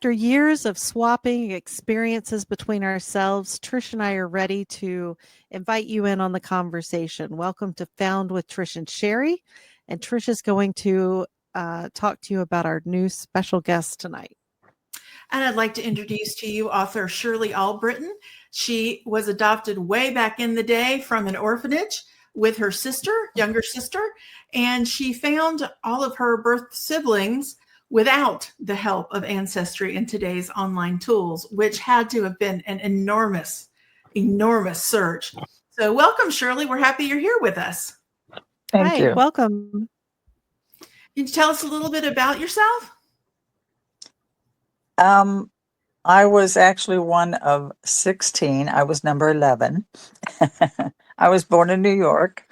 After years of swapping experiences between ourselves, Trish and I are ready to invite you in on the conversation. Welcome to Found with Trish and Sherri. And Trish is going to talk to you about our new special guest tonight. And I'd like to introduce to you author Shirley Albritton. She was adopted way back in the day from an orphanage with her sister, younger sister, and she found all of her birth siblings without the help of Ancestry and today's online tools, which had to have been an enormous, enormous search. So welcome, Shirley. We're happy you're here with us. Thank you. Welcome. Can you tell us a little bit about yourself? I was actually one of 16. I was number 11. I was born in New York.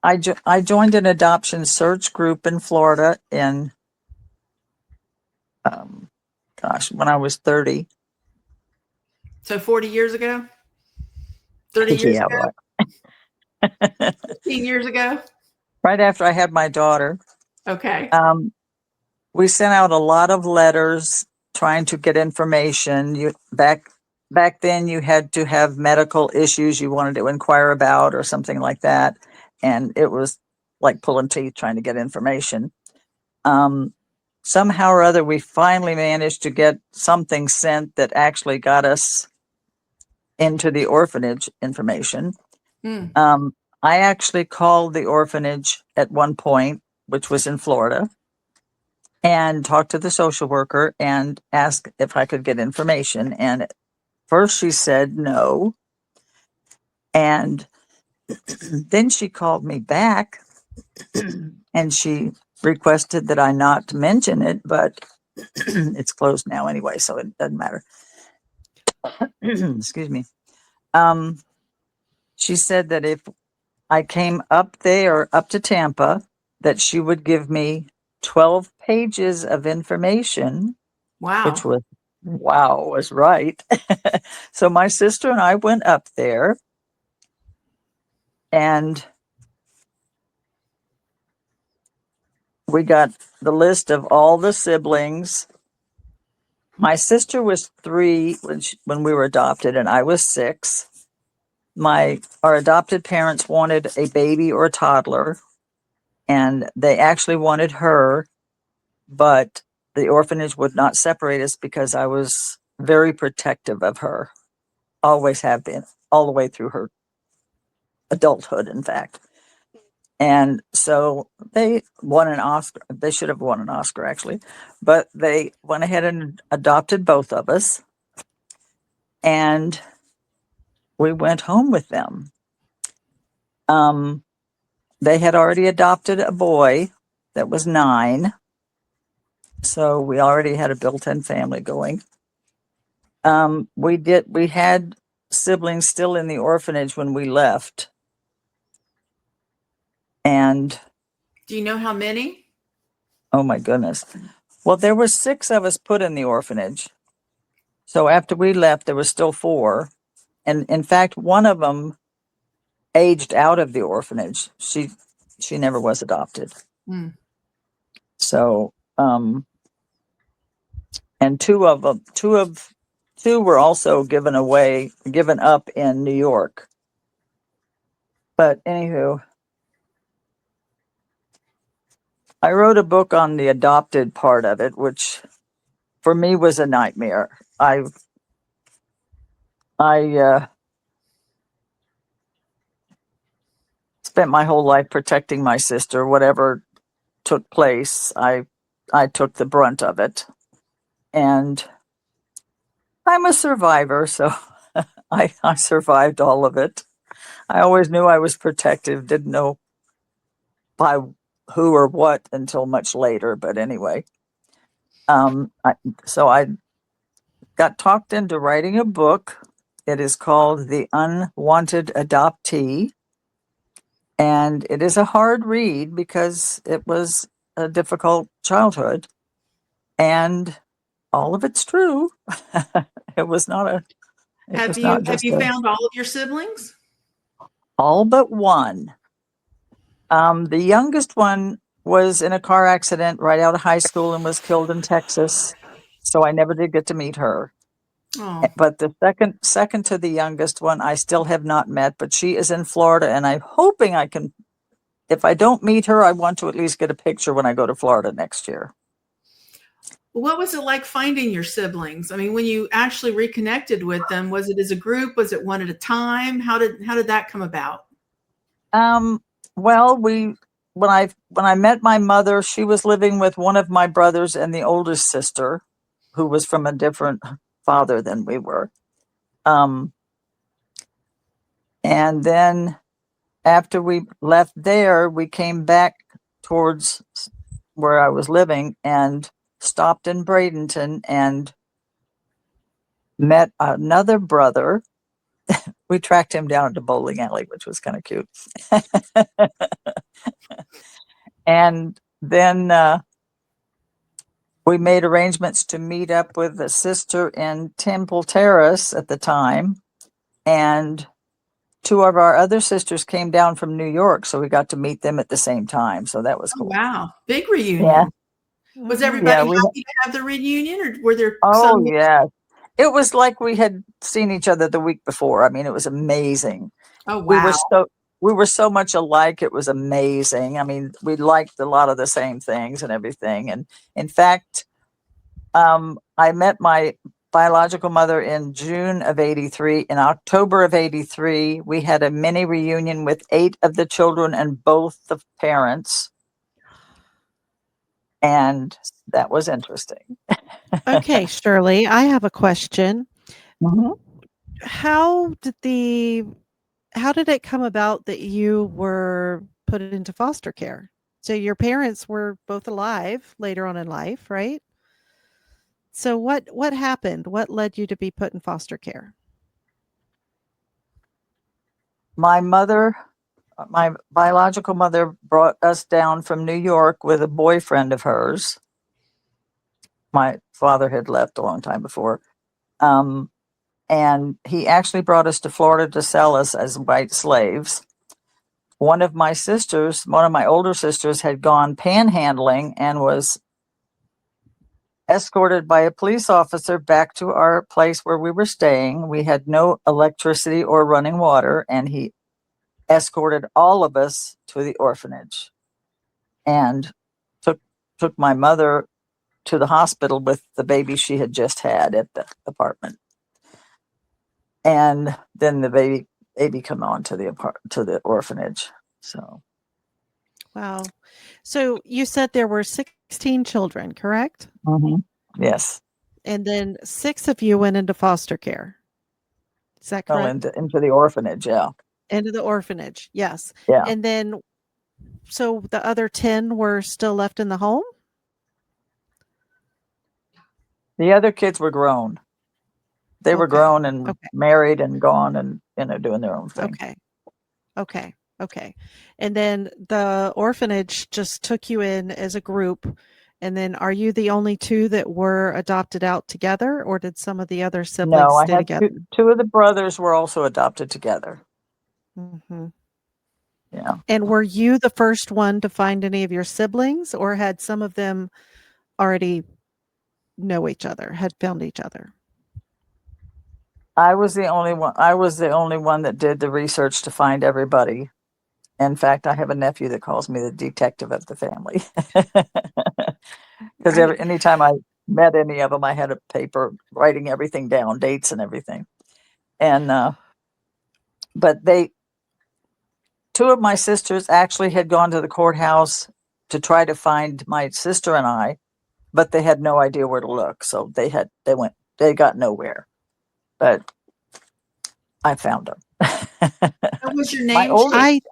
I joined an adoption search group in Florida in, when I was 30. So 40 years ago? 30 years ago? Right. 15 years ago? Right after I had my daughter. Okay. We sent out a lot of letters trying to get information. Back then you had to have medical issues you wanted to inquire about or something like that. And it was like pulling teeth trying to get information. Somehow or other, we finally managed to get something sent that actually got us into the orphanage information. I actually called the orphanage at one point, which was in Florida, and talked to the social worker and asked if I could get information. And at first she said no. And then she called me back and she requested that I not mention it, but it's closed now anyway, so it doesn't matter. Excuse me. She said that if I came up to Tampa, that she would give me 12 pages of information. Wow. Which was right. So my sister and I went up there and we got the list of all the siblings. My sister was 3 when we were adopted, and I was 6. Our adopted parents wanted a baby or a toddler, and they actually wanted her, but the orphanage would not separate us because I was very protective of her. Always have been, all the way through her adulthood, in fact. And so they won an Oscar. They should have won an Oscar, actually. But they went ahead and adopted both of us. And we went home with them. They had already adopted a boy that was 9. So we already had a built-in family going. We had siblings still in the orphanage when we left. And do you know how many? Oh my goodness. Well, there were 6 of us put in the orphanage. So after we left, there was still 4. And in fact, one of them aged out of the orphanage. She never was adopted. So, and 2 were also given up in New York. But anywho, I wrote a book on the adopted part of it, which for me was a nightmare. I spent my whole life protecting my sister. Whatever took place, I took the brunt of it. And I'm a survivor, so I survived all of it. I always knew I was protective, didn't know by who or what until much later, but anyway. So I got talked into writing a book. It is called The Unwanted Adoptee. And it is a hard read because it was a difficult childhood. And all of it's true. It was not a... Have you found all of your siblings? All but one. The youngest one was in a car accident right out of high school and was killed in Texas. So I never did get to meet her. Oh, But the second to the youngest one, I still have not met, but she is in Florida, and I'm hoping I can. If I don't meet her, I want to at least get a picture when I go to Florida next year. what was it like finding your siblings? I mean, when you actually reconnected with them, was it as a group? Was it one at a time? How did that come about? Well, when I met my mother, she was living with one of my brothers and the oldest sister, who was from a different father than we were. Um, and then after we left there, we came back towards where I was living and stopped in Bradenton and met another brother. We tracked him down at the bowling alley, which was kind of cute. And then we made arrangements to meet up with a sister in Temple Terrace at the time. And two of our other sisters came down from New York, so we got to meet them at the same time. So that was Oh, cool. wow. Big reunion. Yeah. Was Mhm. everybody Yeah, happy to have the reunion, or were there Oh, some? yeah. It was like we had seen each other the week before. I mean, it was amazing. Oh, We were wow. we were so much alike. It was amazing. I mean, we liked a lot of the same things and everything. And in fact, I met my biological mother in June of '83. In October of '83, we had a mini reunion with 8 of the children and both the parents. And that was interesting. Okay, Shirley, I have a question. Mhm. How did it come about that you were put into foster care? So your parents were both alive later on in life, right? So what happened? What led you to be put in foster care? My mother, my biological mother, brought us down from New York with a boyfriend of hers. My father had left a long time before. Um, and he actually brought us to Florida to sell us as white slaves. One of my sisters, one of my older sisters, had gone panhandling and was escorted by a police officer back to our place where we were staying. We had no electricity or running water, and he escorted all of us to the orphanage and took my mother to the hospital with the baby she had just had at the apartment. And then the baby come on to the orphanage. So Wow. So you said there were 16 children, correct? mhm. Yes. And then 6 of you went into foster care. Is that Well, correct? into the orphanage, yeah. Into the orphanage. Yes. Yeah. And then so the other 10 were still left in the home? The other kids were grown. They were Okay. grown and Okay. married and gone and doing their own thing. Okay. Okay. Okay. And then the orphanage just took you in as a group. And then are you the only 2 that were adopted out together, or did some of the other No, siblings I stay have together? two of the brothers were also adopted together. Mhm. Yeah. And were you the first one to find any of your siblings, or had some of them already know each other, had found each other? I was the only one. I was the only one that did the research to find everybody. In fact, I have a nephew that calls me the detective of the family. Because Right. anytime I met any of them, I had a paper writing everything down, dates and everything. And but two of my sisters actually had gone to the courthouse to try to find my sister and I, but they had no idea where to look, so they got nowhere. But I found them. So was your My name oldest, changed I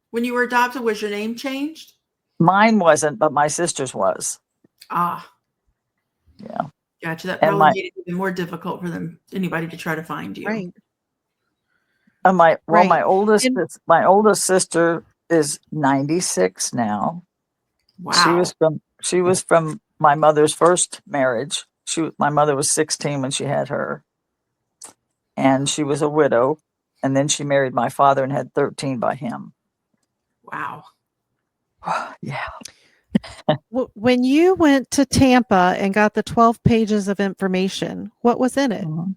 when you were adopted? Was your name changed? mine wasn't, but my sister's was. Ah, Yeah, gotcha. That and probably made it even more difficult for anybody to try to find you. right, my right. oldest And my oldest sister is 96 now. Wow. She was from my mother's first marriage. My mother was 16 when she had her, and she was a widow. And then she married my father and had 13 by him. Wow. Yeah. When you went to Tampa and got the 12 pages of information, what was in it? Mhm.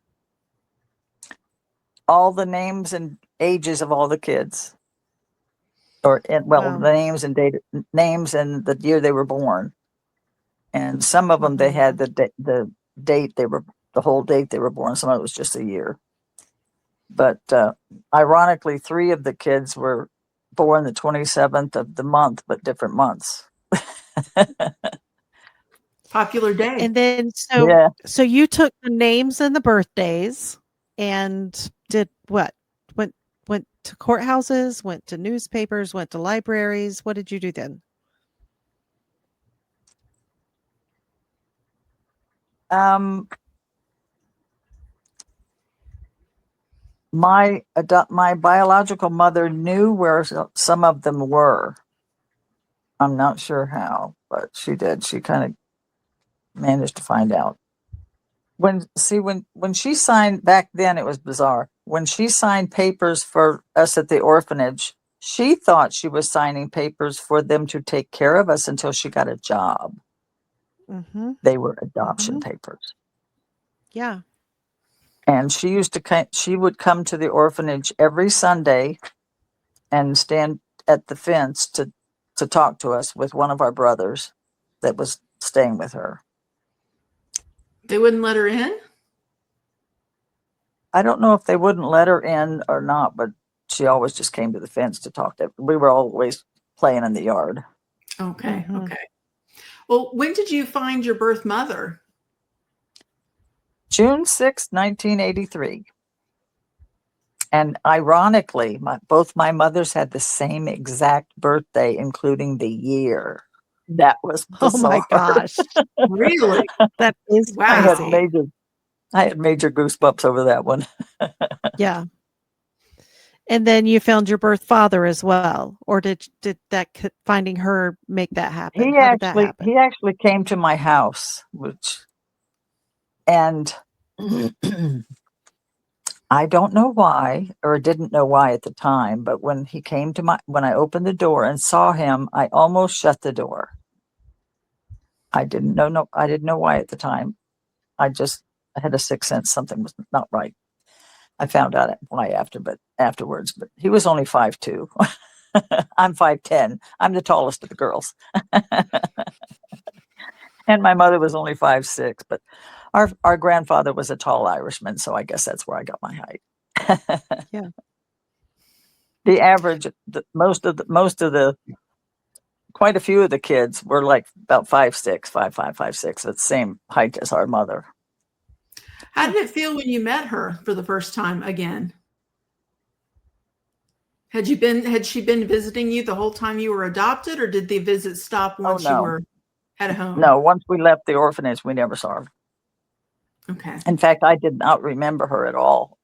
All the names and ages of all the kids, Wow. the names and the year they were born. And some of them, they had the date they were, the whole date they were born. Some of it was just a year. But ironically, 3 of the kids were born the 27th of the month, but different months. Popular day. And then Yeah. so you took the names and the birthdays and did what? Went to courthouses, went to newspapers, went to libraries. What did you do then? Um, my biological mother knew where some of them were. I'm not sure how, but she did. She kind of managed to find out. When she signed back then, it was bizarre. When she signed papers for us at the orphanage, she thought she was signing papers for them to take care of us until she got a job. Mm-hmm. They were adoption Mm-hmm. papers. Yeah. And she would come to the orphanage every Sunday and stand at the fence to talk to us with one of our brothers that was staying with her. They wouldn't let her in? I don't know if they wouldn't let her in or not, but she always just came to the fence to talk to. We were always playing in the yard. Okay. Mhm. Okay. Well, when did you find your birth mother? June 6th, 1983. And ironically, both my mothers had the same exact birthday, including the year. That was Oh my bizarre. gosh. Really? That is I had Wow. crazy. major goosebumps over that one. Yeah. And then you found your birth father as well, or did finding her make that happen? How did that happen? He actually came to my house, and I don't know why, or didn't know why at the time, but when I opened the door and saw him, I almost shut the door. I didn't know, no, I didn't know why at the time. I had a sixth sense something was not right. I found out why afterwards, but he was only 5'2". I'm 5'10". I'm the tallest of the girls. And my mother was only 5'6", but our grandfather was a tall Irishman, so I guess that's where I got my height. Yeah. The average, quite a few of the kids were like about 5'6", 5'5", 5'6", the same height as our mother. How did it feel when you met her for the first time again? Had she been visiting you the whole time you were adopted, or did the visit stop Oh, once you no. were at home? No, once we left the orphanage, we never saw her. Okay. In fact, I did not remember her at all.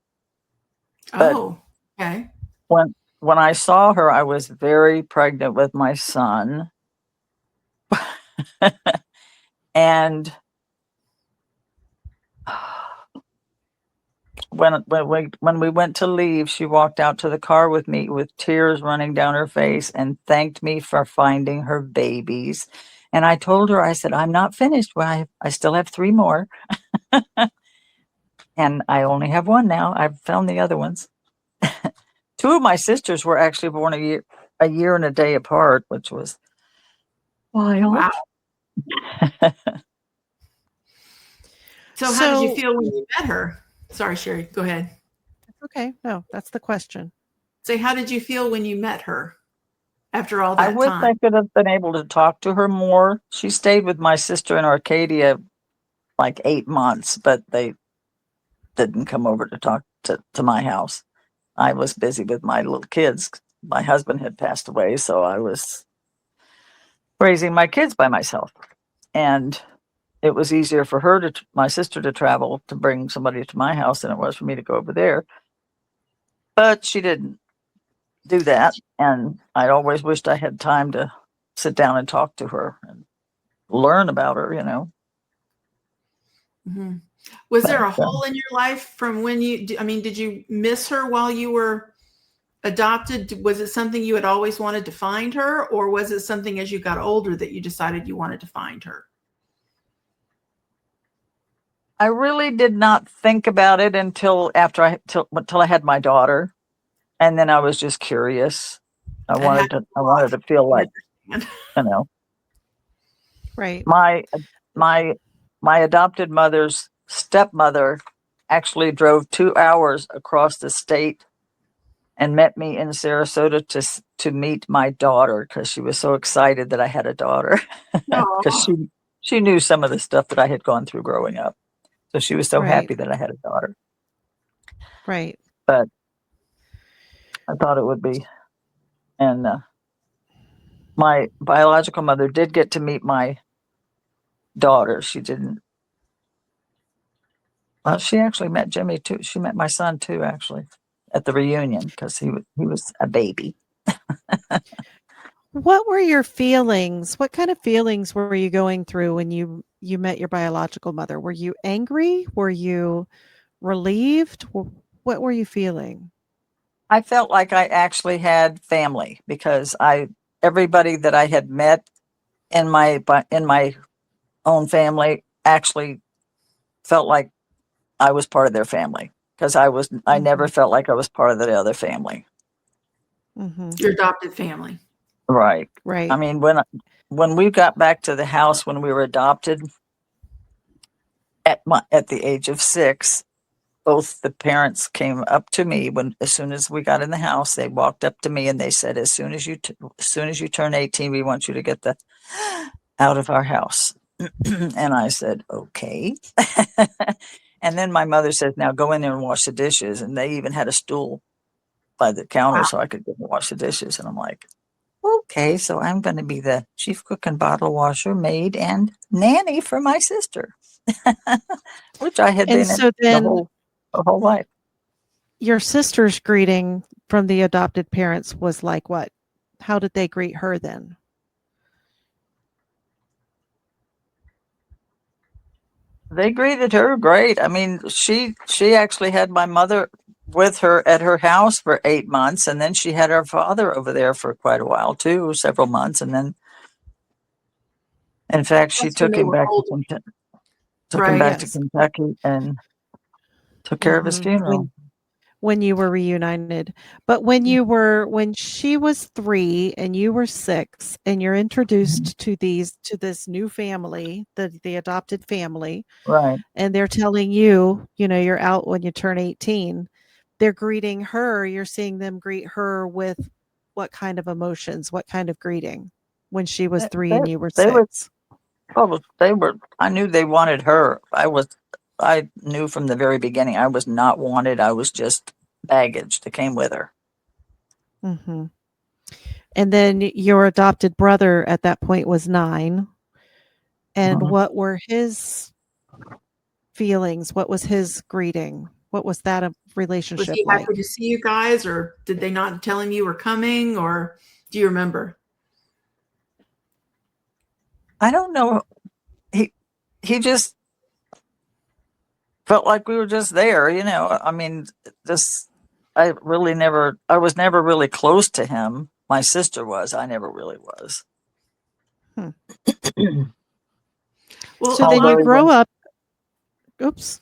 But Oh, okay. when I saw her, I was very pregnant with my son. And when we went to leave, she walked out to the car with me with tears running down her face and thanked me for finding her babies. And I told her, I said, I'm not finished. Well, I still have 3 more. And I only have 1 now. I've found the other ones. 2 of my sisters were actually born a year and a day apart, which was wild. Wow. So how did you feel when you met her? Sorry, Sherry, go ahead. Okay. No, that's the question. Say, how did you feel when you met her after all I that wish I time? could have been able to talk to her more. She stayed with my sister in Arcadia like 8 months, but they didn't come over to talk to my house. I was busy with my little kids. My husband had passed away, so I was raising my kids by myself. And it was easier for my sister to travel to bring somebody to my house than it was for me to go over there. But she didn't do that. And I always wished I had time to sit down and talk to her and learn about her, Mm-hmm. Was there But a hole in your life from when did you miss her while you were adopted, was it something you had always wanted to find her, or was it something as you got older that you decided you wanted to find her? I really did not think about it until till I had my daughter, and then I was just curious. I It had wanted to feel I like, understand. you know, Right. my my my adopted mother's stepmother actually drove 2 hours across the state and met me in Sarasota to meet my daughter because she was so excited that I had a daughter because Oh, she knew some of the stuff that I had gone through growing up. So she was so Right. happy that I had a daughter. Right. But I thought it would be. And my biological mother did get to meet my daughter. She didn't. Well, she actually met Jimmy too. She met my son too, actually, at the reunion because he was a baby. What were your feelings? What kind of feelings were you going through when you met your biological mother? Were you angry? Were you relieved? What were you feeling? I felt like I actually had family because I everybody that I had met in my own family actually felt like I was part of their family because I never Mhm. felt like I was part of the other family. Mhm. your adopted family. Right. I Right. mean, when we got back to the house when we were adopted at the age of 6, both the parents came up to me when as soon as we got in the house. They walked up to me and they said, as soon as you turn 18, we want you to get the out of our house." And I said, "Okay." And then my mother said, "Now go in there and wash the dishes." And they even had a stool by the counter Wow. so I could go and wash the dishes. And I'm like, "Okay, so I'm going to be the chief cook and bottle washer, maid, and nanny for my sister," which I had And been in so then the whole life. your sister's greeting from the adopted parents was like what? How did they greet her then? They greeted her great. I mean, she actually had my mother with her at her house for 8 months, and then she had her father over there for quite a while too, several months, and then in fact she That's when they were older, took him right? back to Yes. Kentucky and took care of his Mhm. funeral. When you were reunited. But when she was 3 and you were 6 and you're Mhm. introduced to this new family, the adopted family, Right. and they're telling you, you're out when you turn 18, they're greeting her, you're seeing them greet her with what kind of emotions, what kind of greeting when she was They, 3 they, and you were they were 6? well, they were. I knew they wanted her. I knew from the very beginning I was not wanted. I was just baggage that came with her. Mhm. And then your adopted brother at that point was 9. And Mhm. what were his feelings? What was his greeting? What was that a Was relationship he happy like? to see you guys, or did they not tell him you were coming, or do you remember? I don't know. He he just felt like we were just there, you know. I mean, this I was never really close to him. My sister was. I never really was. Hmm. Well, So a then lot you of Although grow up. Oops.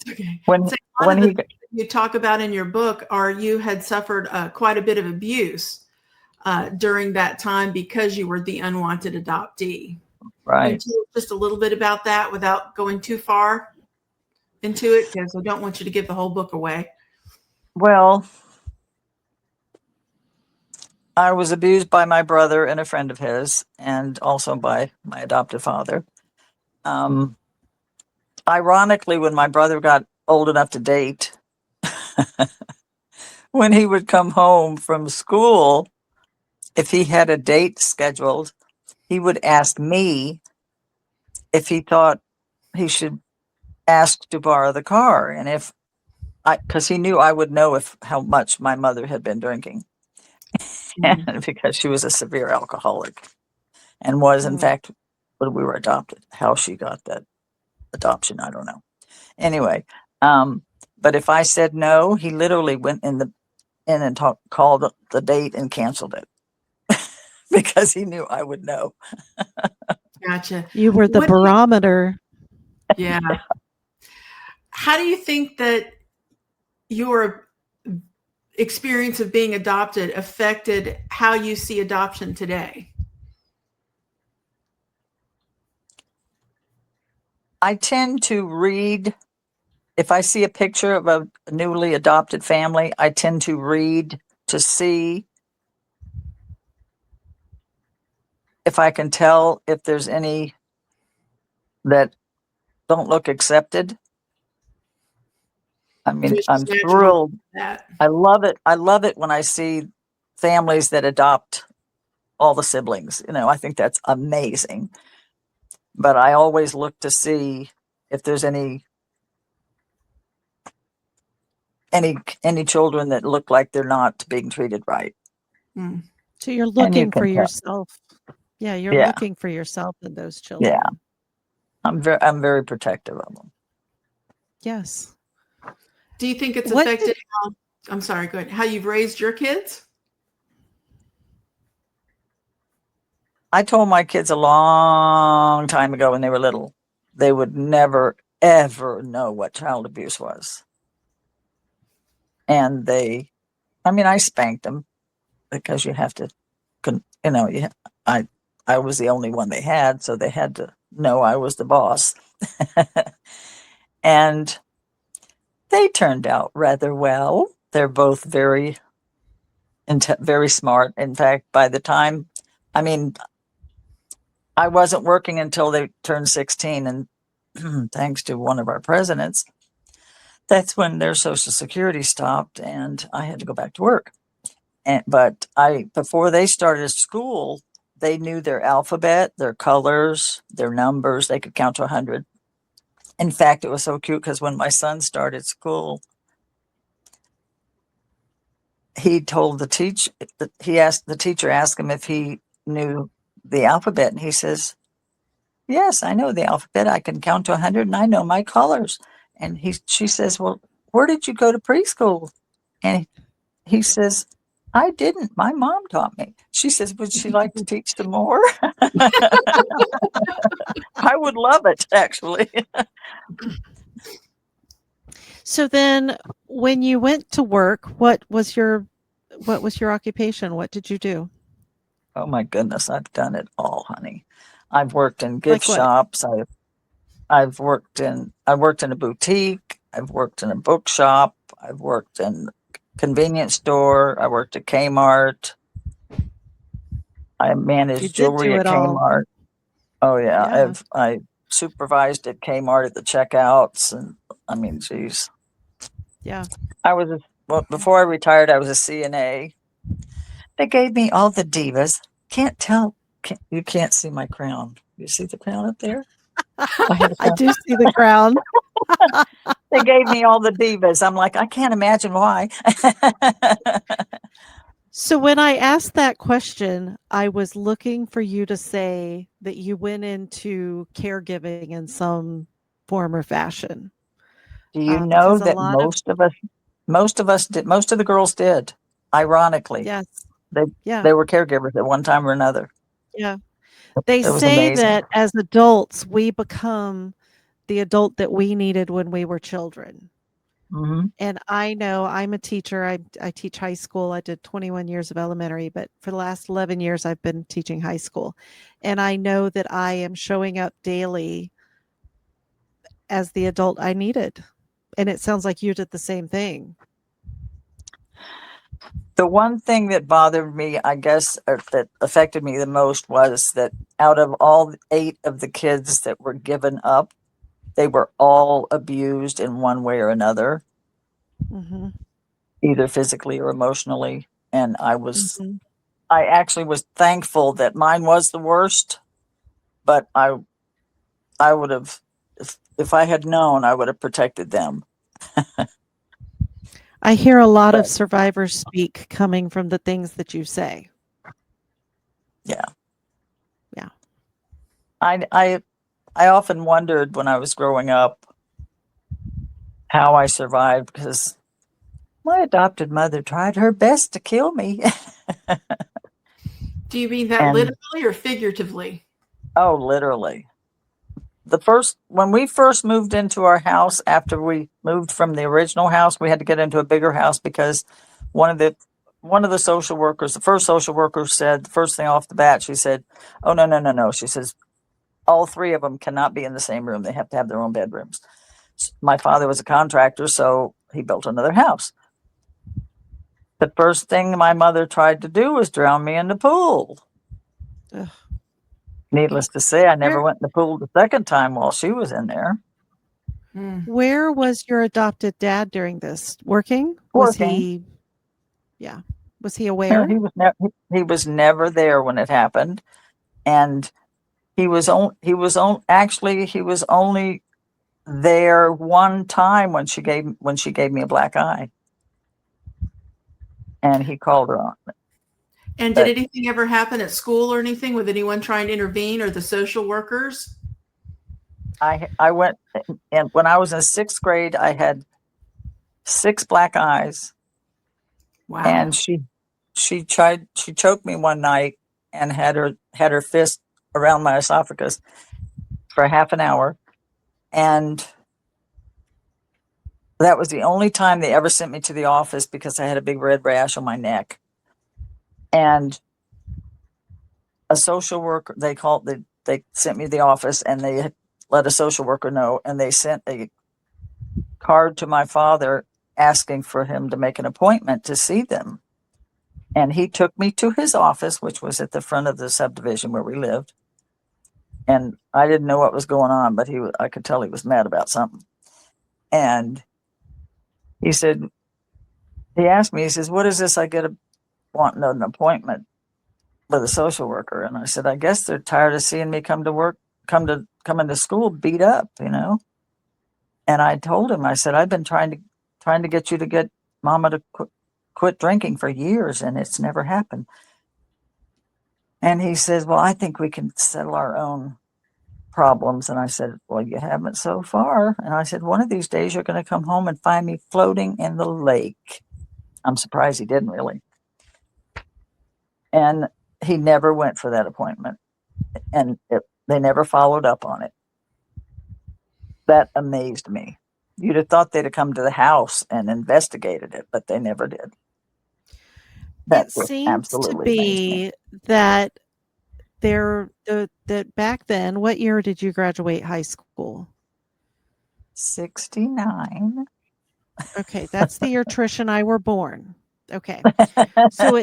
okay. when So a lot when of the he things that you talk about in your book are you had suffered quite a bit of abuse during that time because you were the unwanted adoptee. Can you right. tell us just a little bit about that without going too far into it? Because I don't want you to give the whole book away. Well, I was abused by my brother and a friend of his, and also by my adoptive father. Um, Ironically, when my brother got old enough to date, when he would come home from school, if he had a date scheduled, he would ask me if he thought he should ask to borrow the car. And if because he knew I would know if how much my mother had been drinking, Mhm. and because she was a severe alcoholic and was, in Mm, fact, when we were adopted. How she got that adoption, I don't know. Anyway, but if I said no, he literally went in and called the date and canceled it because he knew I would know. Gotcha. You were the What do you, barometer. yeah. How do you think that your experience of being adopted affected how you see adoption today? I tend to read, if I see a picture of a newly adopted family, I tend to read to see if I can tell if there's any that don't look accepted. I mean, Just I'm natural thrilled. that. I love it. I love it when I see families that adopt all the siblings. I think that's amazing. But I always look to see if there's any children that look like they're not being treated right. Mm. So you're And you looking for can tell. yourself. Yeah, you're Yeah, looking for yourself in those children. yeah. I'm very protective of them. Yes. Do you think it's What affected how, I'm sorry, go ahead, how you've raised your kids? I told my kids a long time ago when they were little, they would never, ever know what child abuse was. And I spanked them because you have to, I was the only one they had, so they had to know I was the boss. And they turned out rather well. They're both very, very smart. In fact, by the time, I wasn't working until they turned 16, and thanks to one of our presidents, that's when their Social Security stopped, and I had to go back to work. But before they started school, they knew their alphabet, their colors, their numbers. They could count to 100. In fact, it was so cute because when my son started school, he told the teacher, the teacher asked him if he knew the alphabet, and he says, "Yes, I know the alphabet. I can count to 100 and I know my colors." And she says, "Well, where did you go to preschool?" And he says, "I didn't. My mom taught me." She says, "Would she like to teach some more?" I would love it, actually. So then when you went to work, what was your occupation? What did you do? Oh my goodness, I've done it all, honey. I've worked in gift Like what? shops. I worked in a boutique. I've worked in a bookshop. I've worked in a convenience store. I worked at Kmart. I You managed did jewelry do at it all. Kmart. Oh yeah, Yeah. I supervised at Kmart at the checkouts, and geez, Yeah. before I retired, I was a CNA. They gave me all the divas. You can't see my crown. You see the crown up there? I have a I crown. do see the crown. They gave me all the divas. I'm like, I can't imagine why. So when I asked that question, I was looking for you to say that you went into caregiving in some form or fashion. Do you know Because a that lot of most of us did, most of the girls did, ironically. yes, They yeah, they were caregivers at one time or another. yeah. They It was say amazing. that as adults, we become the adult that we needed when we were children. Hmm. And I know I'm a teacher. I teach high school. I did 21 years of elementary, but for the last 11 years, I've been teaching high school. And I know that I am showing up daily as the adult I needed. And it sounds like you did the same thing. The one thing that bothered me, I guess, or that affected me the most was that out of all 8 of the kids that were given up, they were all abused in one way or another, Mhm, either physically or emotionally. And mhm. I actually was thankful that mine was the worst, but I would have, if I had known, I would have protected them. I hear a lot of But survivors speak coming from the things that you say. yeah, Yeah. I, I, I often wondered when I was growing up how I survived because My adopted mother tried her best to kill me. Do you mean that And literally or figuratively? oh, literally. When we first moved into our house after we moved from the original house, we had to get into a bigger house because one of the social workers, the first social worker said, the first thing off the bat, she said, "Oh, no, no, no, no." She says, "All three of them cannot be in the same room. They have to have their own bedrooms." My father was a contractor, so he built another house. The first thing my mother tried to do was drown me in the pool. Ugh. Needless to say, I never Where went in the pool the second time while she was in there. where was your adopted dad during this? Working? Was Working. he Was he No, aware? he was never there when it happened, and he was only there one time when she gave me a black eye, and he called her on it. And did But anything ever happen at school or anything with anyone trying to intervene or the social workers? I went, and when I was in sixth grade, I had 6 black eyes, Wow. and she choked me one night and had her fist around my esophagus for half an hour, and that was the only time they ever sent me to the office because I had a big red rash on my neck. And a social worker, they sent me to the office, and they let a social worker know, and they sent a card to my father asking for him to make an appointment to see them. And he took me to his office, which was at the front of the subdivision where we lived. And I didn't know what was going on, but I could tell he was mad about something. And he asked me, he says, "What is this? I wanting an appointment with a social worker." And I said, "I guess they're tired of seeing me come into school beat up, you know." And I told him, I said, "I've been trying to get you to get Mama to quit drinking for years, and it's never happened." And he says, "Well, I think we can settle our own problems." And I said, "Well, you haven't so far." And I said, "One of these days you're going to come home and find me floating in the lake." I'm surprised he didn't really. And he never went for that appointment, and they never followed up on it. That amazed me. You'd have thought they'd have come to the house and investigated it, but they never did. That It just seems to absolutely amazed me. be that that back then, what year did you graduate high school? 69. Okay, that's the year Trish and I were born. Okay. So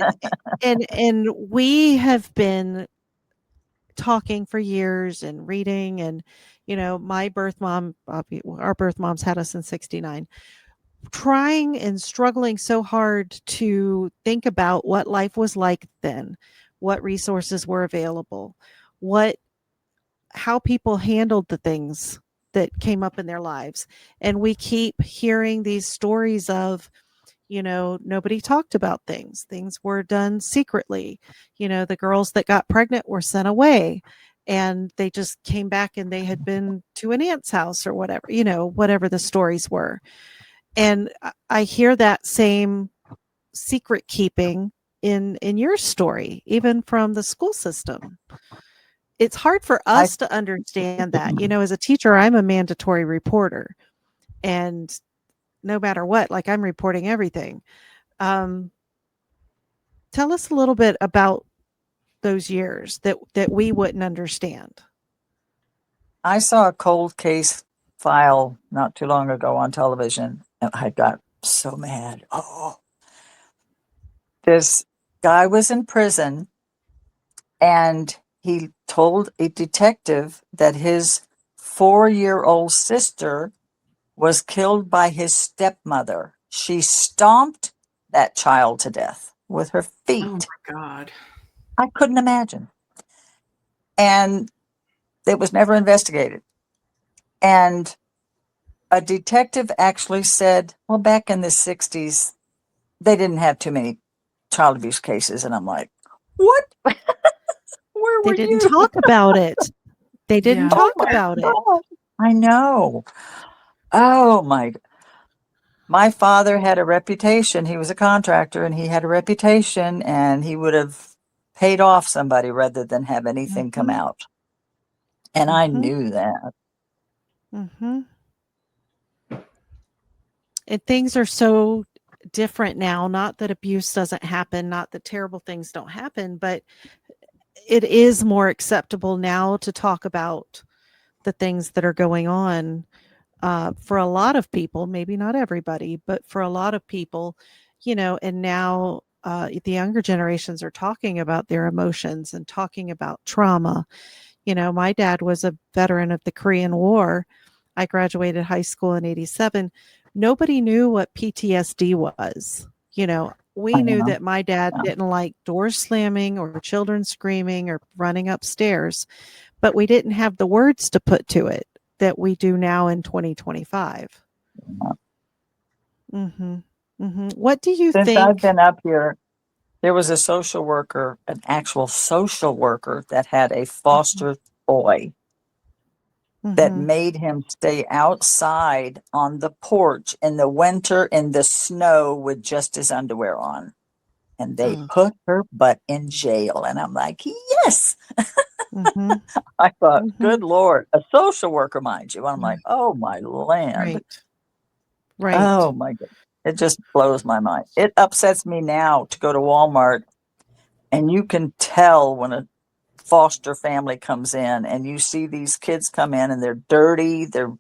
and we have been talking for years and reading, and my birth mom, our birth moms had us in 69, trying and struggling so hard to think about what life was like then, what resources were available, how people handled the things that came up in their lives. And we keep hearing these stories of, nobody talked about things. Things were done secretly. The girls that got pregnant were sent away, and they just came back and they had been to an aunt's house or whatever, whatever the stories were. And I hear that same secret keeping in your story, even from the school system. It's hard for I us to understand that. As a teacher, I'm a mandatory reporter, and no matter what, like, I'm reporting everything. Tell us a little bit about those years that we wouldn't understand. I saw a cold case file not too long ago on television, and I got so mad. Oh, this guy was in prison, and he told a detective that his 4-year-old sister was killed by his stepmother. She stomped that child to death with her Oh feet. my God. I couldn't imagine. And it was never investigated. And a detective actually said, well, back in the 60s, they didn't have too many child abuse cases. And I'm like, what? Where They were didn't you? talk about it. They didn't Yeah. Oh talk my about it. God. I know. Oh my. My father had a reputation. He was a contractor and he had a reputation, and he would have paid off somebody rather than have anything come Mhm. out. And I Mhm. knew that. Mhm. And things are so different now, not that abuse doesn't happen, not that terrible things don't happen, but it is more acceptable now to talk about the things that are going on for a lot of people, maybe not everybody, but for a lot of people, and now the younger generations are talking about their emotions and talking about trauma. My dad was a veteran of the Korean War. I graduated high school in 87. Nobody knew what PTSD was. I We knew know. that my dad Yeah. didn't like doors slamming or children screaming or running upstairs, but we didn't have the words to put to it that we do now in 2025. Mhm. Mhm. What do you Since I've think? been up here, there was a social worker, an actual social worker that had a Mhm. foster boy that Mhm. made him stay outside on the porch in the winter in the snow with just his underwear on. And they Oh. put her butt in jail. And I'm like, yes. Mhm. I thought, Mhm. good Lord, a social worker, mind you. I'm Yeah. like, oh my land. Right. Right. Oh my God. It just blows my mind. It upsets me now to go to Walmart and you can tell when a foster family comes in and you see these kids come in and they're dirty, they're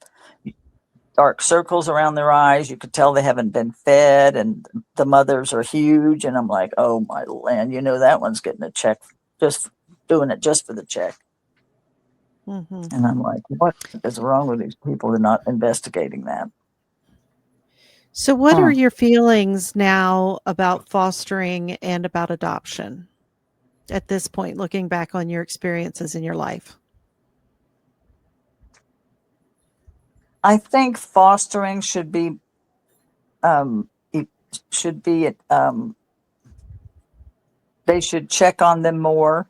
dark circles around their eyes. You could tell they haven't been fed, and the mothers are huge. And I'm like, oh my land, that one's getting a check, just doing it just for the check. Mhm. And I'm like, what is wrong with these people? They're not investigating that. So what are Hmm. your feelings now about fostering and about adoption at this point, looking back on your experiences in your life? I think fostering should be, it should be, they should check on them more,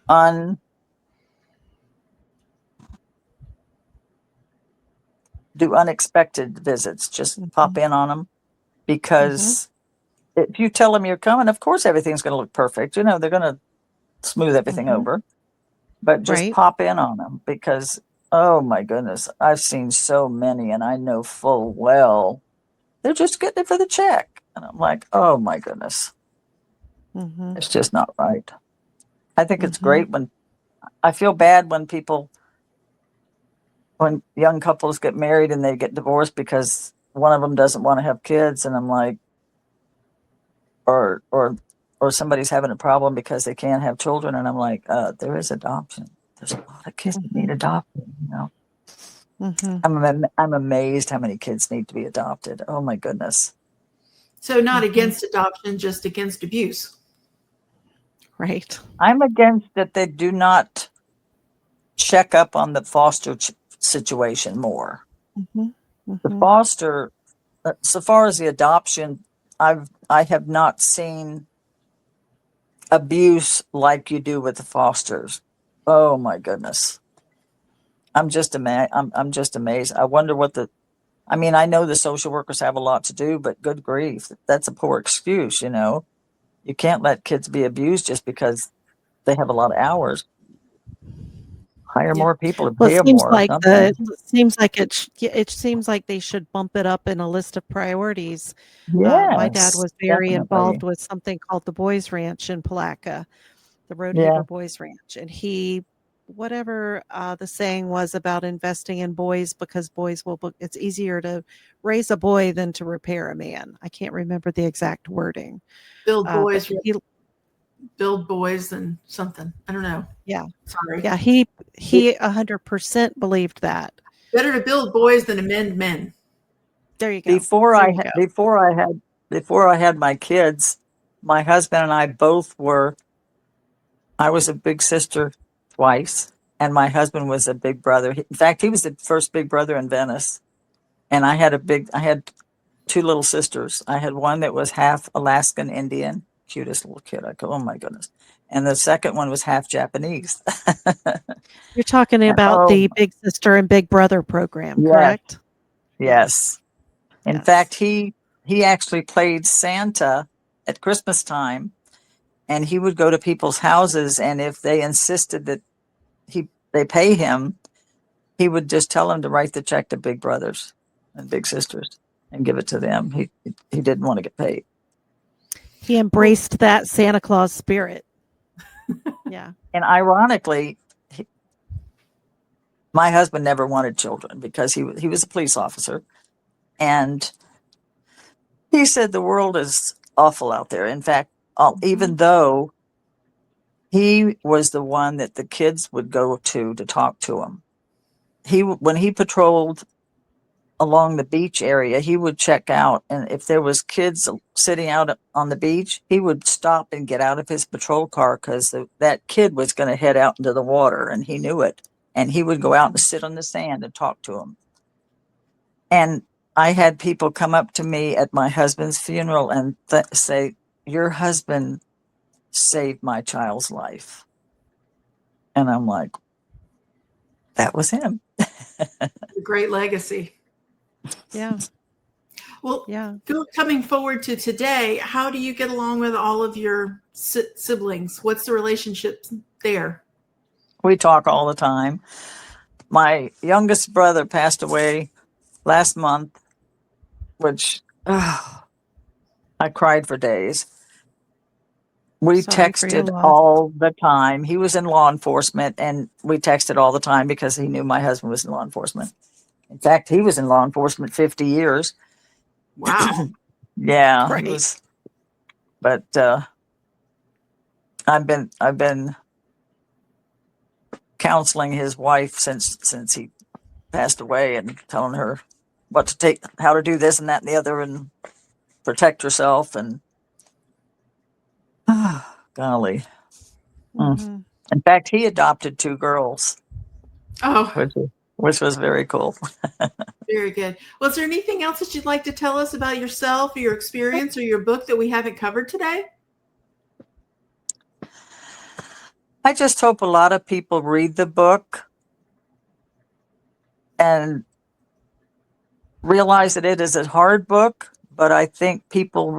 un do unexpected visits, just pop Mhm. in on them, Mhm. because if you tell them you're coming, of course everything's going to look perfect. They're going to smooth everything Mhm. over, but just Right. pop in on them, because, oh my goodness, I've seen so many and I know full well they're just getting it for the check. And I'm like, oh my goodness, Mhm. it's just not right. I think it's Mhm. great when I feel bad when young couples get married and they get divorced because one of them doesn't want to have kids. And I'm like, or or or somebody's having a problem because they can't have children, and I'm like, there is adoption. There's a lot of kids that need Mhm. adopted. Mhm. I'm amazed how many kids need to be adopted. Oh my goodness. So not Mhm. against adoption, just against abuse. Right. I'm against that they do not check up on the foster situation more. Mhm. The Mhm. foster, so far as the adoption, I have not seen abuse like you do with the fosters. Oh my goodness. I'm just amazed. I wonder what I mean, I know the social workers have a lot to do, but good grief, that's a poor excuse. You can't let kids be abused just because they have a lot of hours. Hire Yeah. more people and Well, it pay them seems more or like something. it seems like they should bump it up in a list of priorities. My dad Yes, was very definitely. involved with something called the Boys Ranch in Palaca, the Yeah, Rodeheaver Boys Ranch, and whatever the saying was about investing in boys because it's easier to raise a boy than to repair a man. I can't remember the exact wording, Build but boys, build boys and something. I don't know. yeah, Sorry. yeah, he 100% believed that. Better to build boys than amend men. There you go. before There I you ha- go. before I had my kids, my husband and I both were. I was a big sister twice, and my husband was a big brother. In fact, he was the first big brother in Venice. And I had two little sisters. I had one that was half Alaskan Indian, cutest little kid. I go, oh my goodness. And the second one was half Japanese. You're talking And about oh, the Big Sister and Big Brother program, yes, correct? Yeah. yes. In Yes. fact, he actually played Santa at Christmas time, and he would go to people's houses, and if they insisted that they pay him, he would just tell them to write the check to big brothers and big sisters and give it to them. He didn't want to get paid. He embraced that Santa Claus spirit. Yeah. And ironically, my husband never wanted children because he was a police officer, and he said the world is awful out there. In fact, even though he was the one that the kids would go to talk to him, when he patrolled along the beach area, he would check out, and if there was kids sitting out on the beach, he would stop and get out of his patrol car because that kid was going to head out into the water, and he knew it. And he would go out and sit on the sand and talk to him. And I had people come up to me at my husband's funeral and say, "Your husband saved my child's life." And I'm like, that was him. A great legacy. Yeah. Well, Yeah. Coming forward to today, how do you get along with all of your siblings? What's the relationship there? We talk all the time. My youngest brother passed away last month, which I cried for days. We texted all the time. He was in law enforcement, and we texted all the time because he knew my husband was in law enforcement. In fact, he was in law enforcement 50 years. Wow. Yeah, Great. it was. But I've been counseling his wife since he passed away and telling her what to take, how to do this and that and the other, and protect herself. And golly. Mm-hmm. In fact, he adopted 2 girls. Oh, which was very cool. very good. Well, is there anything else that you'd like to tell us about yourself or your experience or your book that we haven't covered today? I just hope a lot of people read the book and realize that it is a hard book, but I think people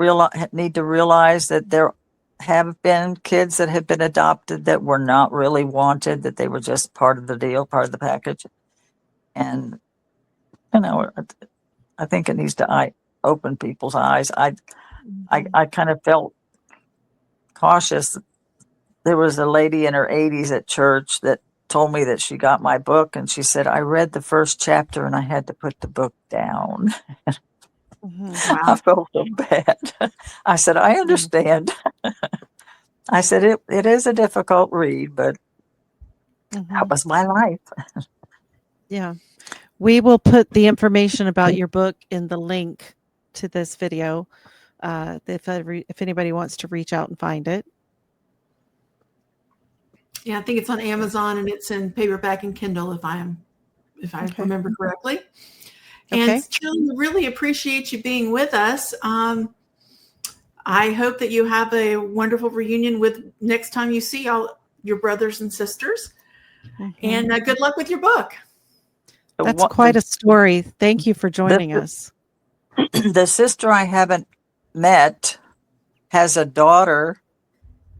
need to realize that there have been kids that have been adopted that were not really wanted, that they were just part of the deal, part of the package. And, I think it needs to open people's eyes. I kind of felt cautious. There was a lady in her 80s at church that told me that she got my book, and she said, "I read the first chapter and I had to put the book down." Mm-hmm. Wow. I felt so bad. I said, "I understand." I said, it is a difficult read, but that was my life. Yeah. We will put the information about your book in the link to this video if anybody wants to reach out and find it. Yeah, I think it's on Amazon and it's in paperback and Kindle if I remember correctly. And Shirley, we really appreciate you being with us. I hope that you have a wonderful reunion with next time you see all your brothers and sisters. Mm-hmm. And good luck with your book. That's quite a story. Thank you for joining us. The sister I haven't met has a daughter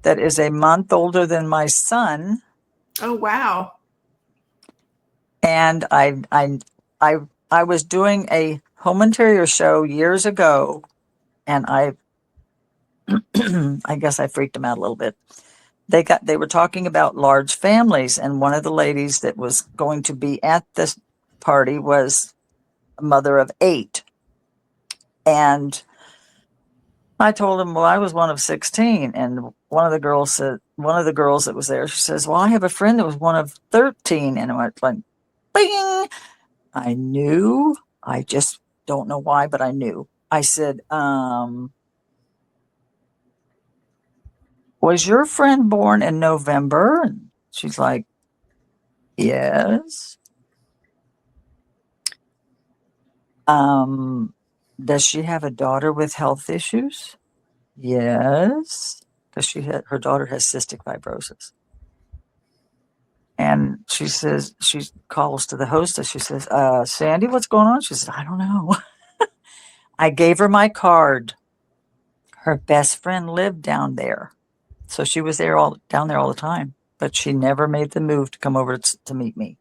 that is a month older than my son. Oh, wow. And I was doing a home interior show years ago, and I guess I freaked them out a little bit. They were talking about large families, and one of the ladies that was going to be at this party was a mother of 8. And I told him, well, I was one of 16. And one of the girls that was there, she says, well, I have a friend that was one of 13. And I went like, bing. I knew. I just don't know why, but I knew. I said, was your friend born in November? And she's like, yes. Does she have a daughter with health issues? Yes. Because her daughter has cystic fibrosis. And she says, she calls to the hostess. She says, Sandy, what's going on? She says, I don't know. I gave her my card. Her best friend lived down there. So she was down there all the time, but she never made the move to come over to meet me.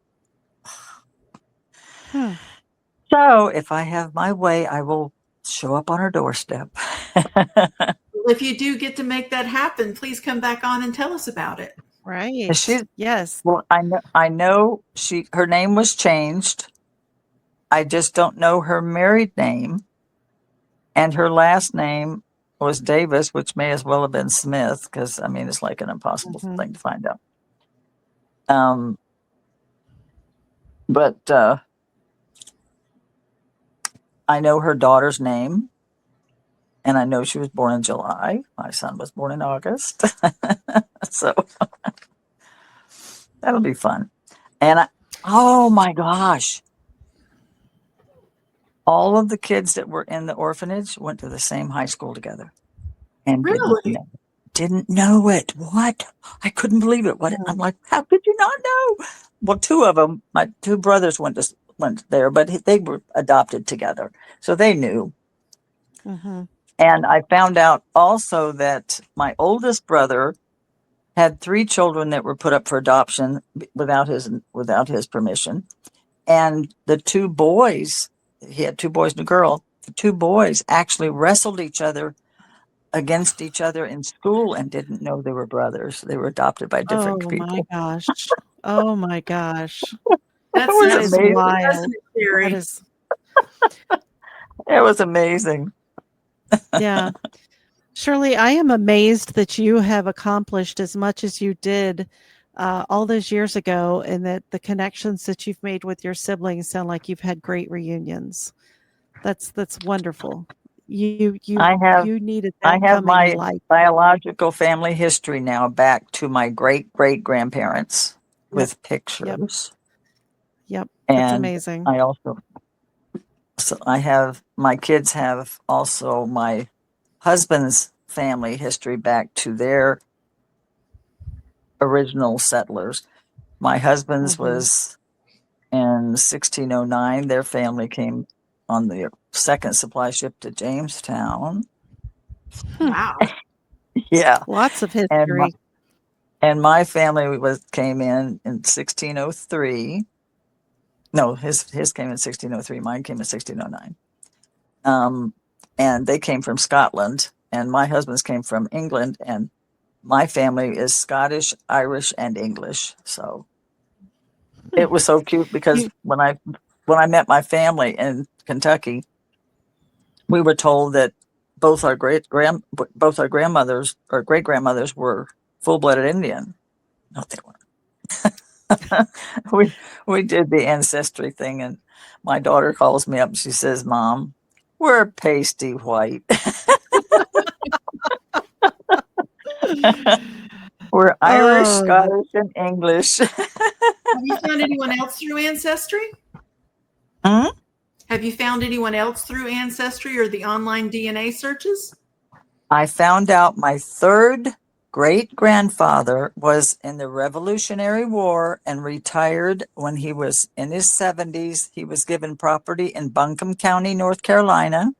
Hmm. So if I have my way, I will show up on her doorstep. If you do get to make that happen, please come back on and tell us about it. Right. She's Yes. well, I know her name was changed. I just don't know her married name, and her last name was Davis, which may as well have been Smith, because I mean it's like an impossible Mhm. thing to find out. But I know her daughter's name, and I know she was born in July. My son was born in August, so that'll be fun. And oh my gosh, all of the kids that were in the orphanage went to the same high school together, and Really? didn't know it. What? I couldn't believe it. What? I'm like, how could you not know? Well, two of them, my two brothers went there, but they were adopted together, so they knew. Mhm. And I found out also that my oldest brother had 3 children that were put up for adoption without his permission. And the 2 boys, he had 2 boys and a girl, the 2 boys actually wrestled each other against each other in school and didn't know they were brothers. They were adopted by different Oh my people. gosh. Oh my gosh. It That's was That is amazing. wild. isn't it, Sherry? That is, It was amazing. yeah. Shirley, I am amazed that you have accomplished as much as you did all those years ago, and that the connections that you've made with your siblings sound like you've had great reunions. That's wonderful. You I have you needed I that have coming in my life. biological family history now back to my great great grandparents Yep. with Yep. pictures. Yep. That's And amazing. I also, so I have, my kids have also my husband's family history back to their original settlers. My husband's Mhm. was in 1609. Their family came on the second supply ship to Jamestown. Hmm. Wow. Yeah. Lots of And my, history. and my family came in 1603. No, his came in 1603. Mine came in 1609. And they came from Scotland, and my husband's came from England, and my family is Scottish, Irish, and English. So Hmm. it was so cute because You when I met my family in Kentucky, we were told that both our grandmothers or great grandmothers were full-blooded Indian. No, they weren't. We did the ancestry thing, and my daughter calls me up and she says, "Mom, we're pasty white." We're Irish, Oh, that Scottish, and English. Have you found anyone else through Ancestry? Hmm? Have you found anyone else through Ancestry or the online DNA searches? I found out my third great grandfather was in the Revolutionary War and retired when he was in his 70s. He was given property in Buncombe County, North Carolina.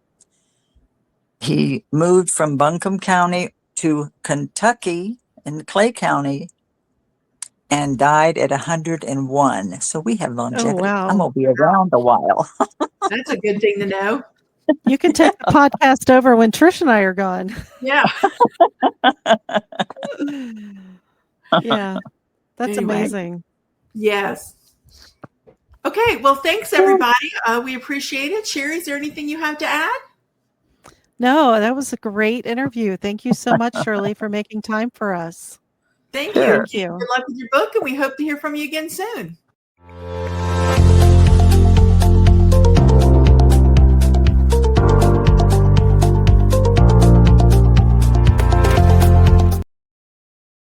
He moved from Buncombe County to Kentucky in Clay County and died at 101. So we have oh, longevity. I'm wow. going to be around a while. That's a good thing to know. You can take the podcast over when Trish and I are gone. Yeah. Yeah, that's Anyway, amazing. yes. Okay. Well, thanks, everybody. We appreciate it. Sherry, is there anything you have to add? No, that was a great interview. Thank you so much, Shirley, for making time for us. Thank you. Sure. Thank you. Good luck with your book, and we hope to hear from you again soon.